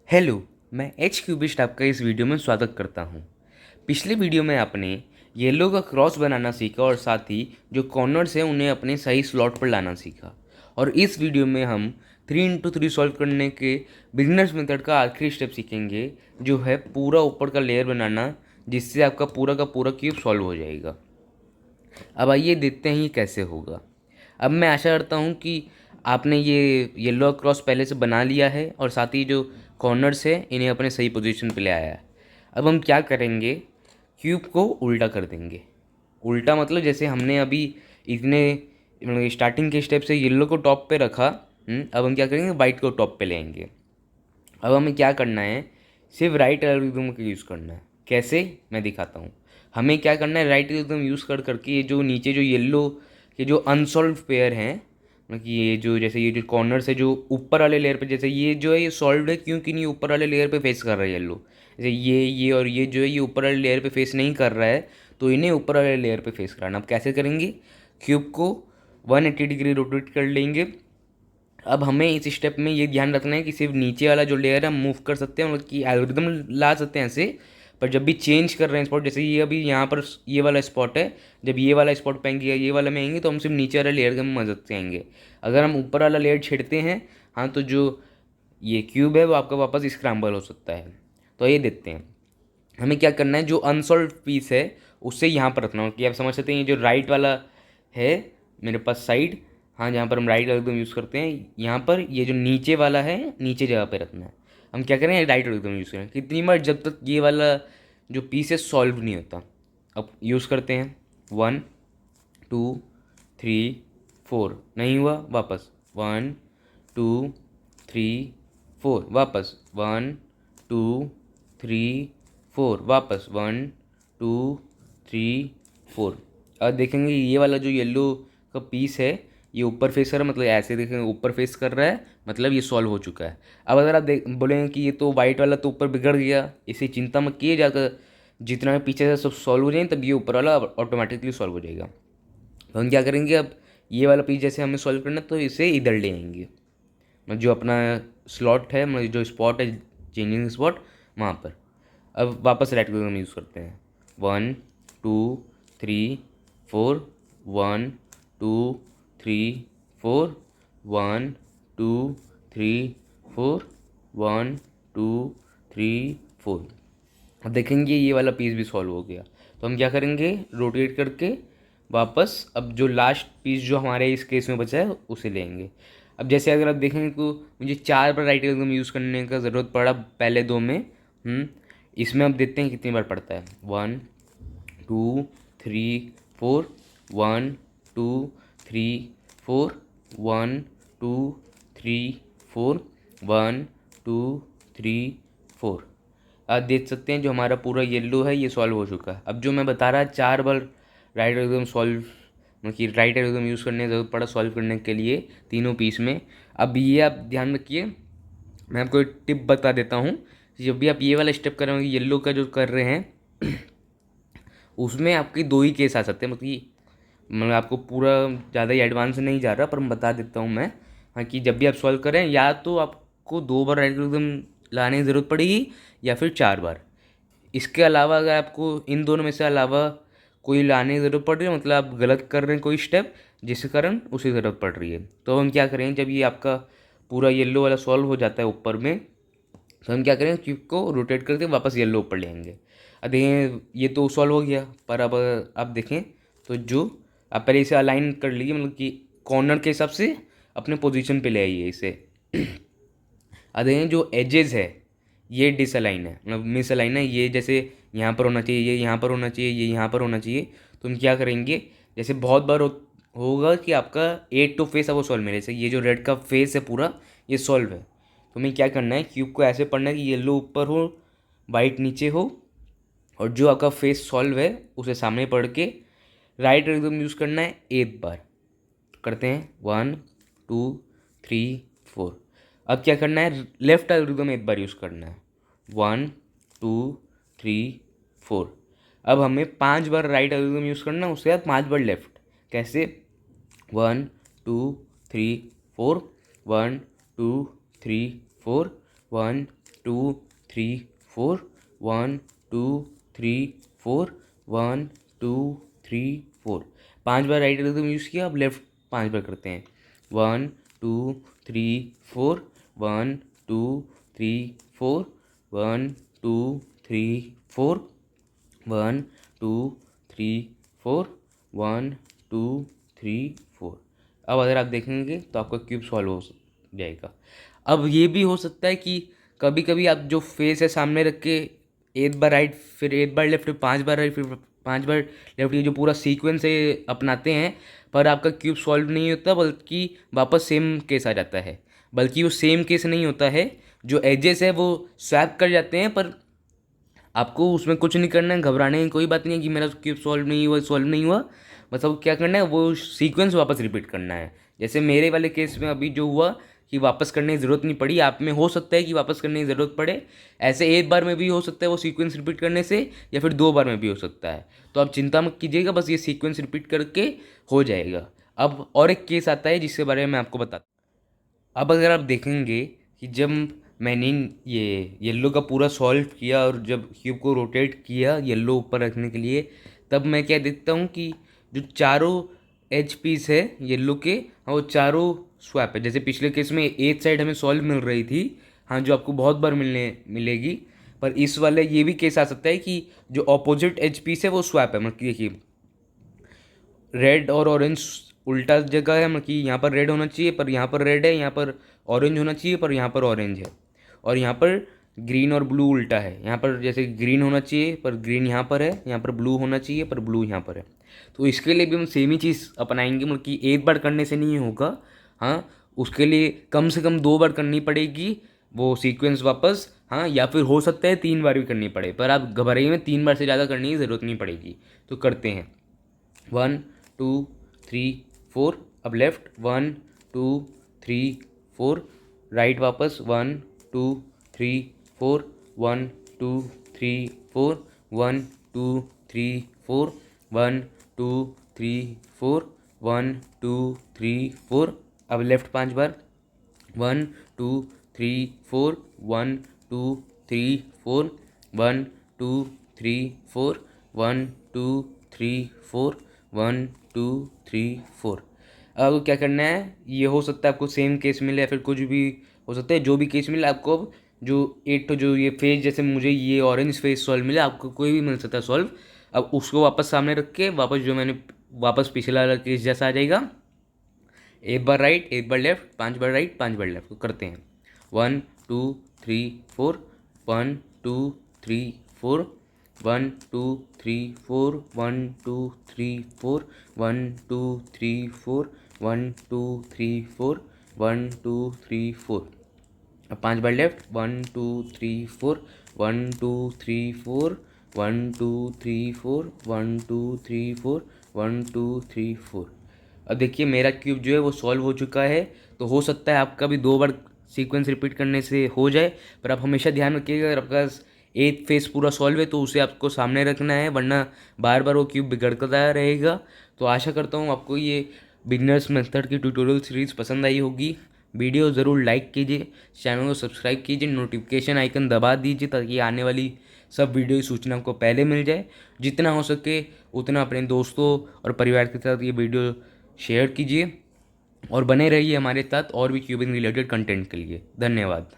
Hello, मैं cubist आपका इस वीडियो में स्वागत करता हूँ। पिछले वीडियो में आपने येलो का क्रॉस बनाना सीखा और साथ ही जो कॉर्नर्स हैं उन्हें अपने सही स्लॉट पर लाना सीखा। और इस वीडियो में हम 3x3 सॉल्व करने के बिगिनर्स मेथड का आखिरी स्टेप सीखेंगे, जो है पूरा ऊपर का लेयर बनाना, जिससे आपका पूरा का पूरा क्यूब सॉल्व हो जाएगा। अब आइए देखते हैं ये कैसे होगा। अब मैं आशा करता हूँ कि आपने ये येलो क्रॉस पहले से बना लिया है और साथ ही जो कॉर्नर्स है इन्हें अपने सही पोजीशन पे ले आया है। अब हम क्या करेंगे, क्यूब को उल्टा कर देंगे। उल्टा मतलब जैसे हमने अभी इतने मतलब स्टार्टिंग के स्टेप से येलो को टॉप पे रखा, अब हम क्या करेंगे, वाइट को टॉप पे लेंगे। अब हमें क्या करना है, सिर्फ राइट एल्गोरिथम का यूज़ करना है। कैसे, मैं दिखाता हूँ। हमें क्या करना है, राइट एल्गोरिथम यूज़ करके ये जो नीचे जो येलो के जो अनसॉल्व पेयर हैं, मतलब कि ये जो जैसे ये जो कॉर्नर्स है जो ऊपर वाले लेयर पे, जैसे ये जो है ये सॉल्व है क्योंकि नहीं ऊपर वाले लेयर पे फेस कर रहा है येलो। जैसे ये और ये जो है ये ऊपर वाले लेयर पे फेस नहीं कर रहा है, तो इन्हें ऊपर वाले लेयर पे फेस कराना। अब कैसे करेंगे, क्यूब को 180 डिग्री रोटेट कर लेंगे। अब हमें इस स्टेप में ये ध्यान रखना है कि सिर्फ नीचे वाला जो लेयर है हम मूव कर सकते हैं, मतलब कि एल्गोरिदम ला सकते हैं ऐसे। पर जब भी चेंज कर रहे हैं स्पॉट, जैसे ये अभी यहाँ पर ये वाला स्पॉट है, जब ये वाला स्पॉट पे आएंगे या ये वाला में आएंगे तो हम सिर्फ नीचे वाला लेयर की मदद से आएंगे। अगर हम ऊपर वाला लेयर छेड़ते हैं, हाँ, तो जो ये क्यूब है वो आपका वापस स्क्रैम्बल हो सकता है। तो ये देखते हैं हमें क्या करना है। जो अनसॉल्व पीस है उससे यहाँ पर रखना हो, कि आप समझ सकते हैं ये जो राइट वाला है मेरे पास साइड, हाँ, जहाँ पर हम राइट एल्गोरिथम यूज़ करते हैं, यहाँ पर ये जो नीचे वाला है नीचे जगह पे रखना है। हम क्या करें, राइट एल्गोरिथम यूज़ करें कितनी बार, जब तक ये वाला जो पीस है सॉल्व नहीं होता। अब यूज़ करते हैं 1 2 3 4, नहीं हुआ, वापस 1 2 3 4, वापस 1 2 3 4, वापस 1 2 3 4। अब देखेंगे ये वाला जो येलो का पीस है ये ऊपर फेस कर रहा है, मतलब ऐसे देखेंगे ऊपर फेस कर रहा है, मतलब ये सॉल्व हो चुका है। अब अगर आप बोलेंगे कि ये तो वाइट वाला तो ऊपर बिगड़ गया, इसे चिंता मत किए, जाकर जितना भी पीछे से सब सॉल्व हो जाए तब ये ऊपर वाला ऑटोमेटिकली सॉल्व हो जाएगा। तो हम क्या करेंगे, अब ये वाला पीस जैसे हमें सॉल्व करना है तो इसे इधर ले आएंगे, मतलब जो अपना स्लॉट है, मतलब जो स्पॉट है चेंजिंग स्पॉट, वहाँ पर। अब वापस राइट क्लिक हम यूज़ करते हैं 1 2 3 4, 1 2 3 4, 1 2 3 4, 1 2 3 4। अब देखेंगे ये वाला पीस भी सॉल्व हो गया। तो हम क्या करेंगे, रोटेट करके वापस अब जो लास्ट पीस जो हमारे इस केस में बचा है उसे लेंगे। अब जैसे अगर आप देखेंगे तो मुझे 4 बार राइट एल्गोरिथम यूज़ करने का ज़रूरत पड़ा पहले 2 में। इसमें अब देखते हैं कितनी बार पड़ता है। 1 2 3 4, 1 2 3 4, 1 2 3 4, 1 2 3 4। आप देख सकते हैं जो हमारा पूरा येलो है ये सॉल्व हो चुका है। अब जो मैं बता रहा 4 बार राइट एल्गोरिथम सॉल्व, मतलब कि राइट एल्गोरिथम यूज़ करने की ज़रूरत पड़ा सॉल्व करने के लिए तीनों पीस में। अब ये आप ध्यान रखिए, मैं आपको एक टिप बता देता हूँ। जब भी आप ये वाला स्टेप कर रहे हो, येलो का जो कर रहे हैं उसमें आपके 2 ही केस आ सकते हैं, मतलब कि मतलब आपको पूरा ज़्यादा ही एडवांस नहीं जा रहा, पर मैं बता देता हूँ मैं। हाँ, कि जब भी आप सॉल्व करें या तो आपको 2 बार एल्गोरिथम लाने की ज़रूरत पड़ेगी या फिर 4 बार। इसके अलावा अगर आपको इन दोनों में से अलावा कोई लाने की ज़रूरत पड़ रही है, मतलब आप गलत कर रहे हैं कोई स्टेप जिसके कारण उसी ज़रूरत पड़ रही है, तो हम क्या करें, जब ये आपका पूरा येलो वाला सॉल्व हो जाता है ऊपर में, तो हम क्या करें, क्यूब को रोटेट करके वापस येलो ऊपर ले आएंगे। अब देखें ये तो सॉल्व हो गया, पर अब आप देखें तो जो आप पहले इसे अलाइन कर लीजिए, मतलब कि कॉर्नर के हिसाब से अपने पोजीशन पे ले आइए इसे। अब देखें जो एजेस है ये डिसअलाइन है, मतलब मिस अलाइन है। ये जैसे यहाँ पर होना चाहिए, ये यहाँ पर होना चाहिए, ये यहाँ पर होना चाहिए। तो हम क्या करेंगे, जैसे बहुत बार होगा कि आपका 8 टू फेस अब वो सॉल्व में, जैसे ये जो रेड का फेस है पूरा ये सॉल्व है, तो हमें क्या करना है, क्यूब को ऐसे पढ़ना है कि येलो ऊपर हो वाइट नीचे हो, और जो आपका फेस सॉल्व है उसे सामने पढ़ के राइट एल्गोरिथम यूज़ करना है 8 बार। करते हैं 1 2 3 4। अब क्या करना है, लेफ्ट एल्गोरिथम 8 बार यूज़ करना है 1 2 3 4। अब हमें 5 बार राइट एल्गोरिथम यूज़ करना है, उसके बाद 5 बार लेफ्ट। कैसे, 1 2 3 4, 1 2 3 4, 1 2 3 4, 1 2 3 4, 1 2 3 4। 5 बार राइट रिदम यूज़ किया, अब लेफ्ट 5 बार करते हैं। 1 2 3 4, 1 2 3 4, 1 2 3 4, 1 2 3 4, 1 2 3 4। अब अगर आप देखेंगे तो आपका क्यूब सॉल्व हो जाएगा। अब ये भी हो सकता है कि कभी कभी आप जो फेस है सामने रख के 8 बार राइट फिर 8 बार लेफ्ट फिर 5 बार राइट फिर 5 बार लेफ्ट, ये जो पूरा सीक्वेंस है अपनाते हैं, पर आपका क्यूब सॉल्व नहीं होता, बल्कि वापस सेम केस आ जाता है। बल्कि वो सेम केस नहीं होता है, जो एजेस है वो स्वैप कर जाते हैं, पर आपको उसमें कुछ नहीं करना है, घबराने की कोई बात नहीं है कि मेरा क्यूब सॉल्व नहीं हुआ। मतलब क्या करना है, वो सीक्वेंस वापस रिपीट करना है। जैसे मेरे वाले केस में अभी जो हुआ कि वापस करने की ज़रूरत नहीं पड़ी, आप में हो सकता है कि वापस करने की ज़रूरत पड़े। ऐसे एक बार में भी हो सकता है वो सीक्वेंस रिपीट करने से, या फिर 2 बार में भी हो सकता है। तो आप चिंता मत कीजिएगा, बस ये सीक्वेंस रिपीट करके हो जाएगा। अब और एक केस आता है जिसके बारे में मैं आपको बताता हूँ। अब अगर आप देखेंगे कि जब मैंने ये येलो का पूरा सॉल्व किया और जब क्यूब को रोटेट किया येलो ऊपर रखने के लिए, तब मैं क्या देखता हूँ कि जो चारों एच पीस है येलो के, हाँ वो चारों स्वैप है। जैसे पिछले केस में एक साइड हमें सॉल्व मिल रही थी, हाँ जो आपको बहुत बार मिलेगी, पर इस वाले ये भी केस आ सकता है कि जो ऑपोजिट एच पीस है वो स्वैप है। मतलब देखिए रेड और ऑरेंज उल्टा जगह है, मतलब कि यहाँ पर रेड होना चाहिए पर यहाँ पर रेड है, यहाँ पर ऑरेंज होना चाहिए पर यहाँ पर ऑरेंज है, और यहाँ पर ग्रीन और ब्लू उल्टा है। यहाँ पर जैसे ग्रीन होना चाहिए पर ग्रीन यहाँ पर है, यहाँ पर ब्लू होना चाहिए पर ब्लू यहाँ पर है। तो इसके लिए भी हम सेम ही चीज़ अपनाएंगे, मतलब कि एक बार करने से नहीं होगा, हाँ उसके लिए कम से कम 2 बार करनी पड़ेगी वो सीक्वेंस वापस, हाँ या फिर हो सकता है 3 बार भी करनी पड़े, पर आप घबराइए में 3 बार से ज़्यादा करने की ज़रूरत नहीं पड़ेगी। तो करते हैं 1 2 3 4, अब लेफ्ट 1 2 3 4, राइट वापस 1 2 3 4, 1 2 3 4, 1 2 3 4, 1 2 3 4, 1 2 3 4। अब लेफ्ट 5 बार 1 2 3 4, 1 2 3 4, 1 2 3 4, 1 2 3 4, 1 2 3 4। अब आपको क्या करना है, ये हो सकता है आपको सेम केस मिले या फिर कुछ भी हो सकता है, जो भी केस मिले आपको, अब जो एक तो जो ये फेस, जैसे मुझे ये ऑरेंज फेस सॉल्व मिला, आपको कोई भी मिल सकता है सॉल्व। अब उसको वापस सामने रख के वापस जो मैंने वापस पिछला वाला केस जैसा आ जाएगा, एक बार राइट एक बार लेफ्ट, 5 बार राइट 5 बार लेफ्ट। तो करते हैं 1 2 3 4, 1 2 3 4, 1 2 3 4, 1 2 3 4, 1 2 3 4, 1 2 3 4, 1 2 3 4। अब 5 बार लेफ्ट 1 2 3 4, 1 2 3 4, 1 2 3 4, 1 2 3 4, 1 2 3 4। अब देखिए मेरा क्यूब जो है वो सॉल्व हो चुका है। तो हो सकता है आपका भी 2 बार सीक्वेंस रिपीट करने से हो जाए, पर आप हमेशा ध्यान रखिएगा अगर आपका एक फेस पूरा सॉल्व है तो उसे आपको सामने रखना है, वरना बार बार वो क्यूब बिगड़ता रहेगा। तो आशा करता हूँ आपको ये बिगनर्स मेथड की ट्यूटोरियल सीरीज़ पसंद आई होगी। वीडियो ज़रूर लाइक कीजिए, चैनल को सब्सक्राइब कीजिए, नोटिफिकेशन आइकन दबा दीजिए ताकि आने वाली सब वीडियो की सूचना आपको पहले मिल जाए। जितना हो सके उतना अपने दोस्तों और परिवार के साथ ये वीडियो शेयर कीजिए और बने रहिए हमारे साथ और भी क्यूबिंग रिलेटेड कंटेंट के लिए। धन्यवाद।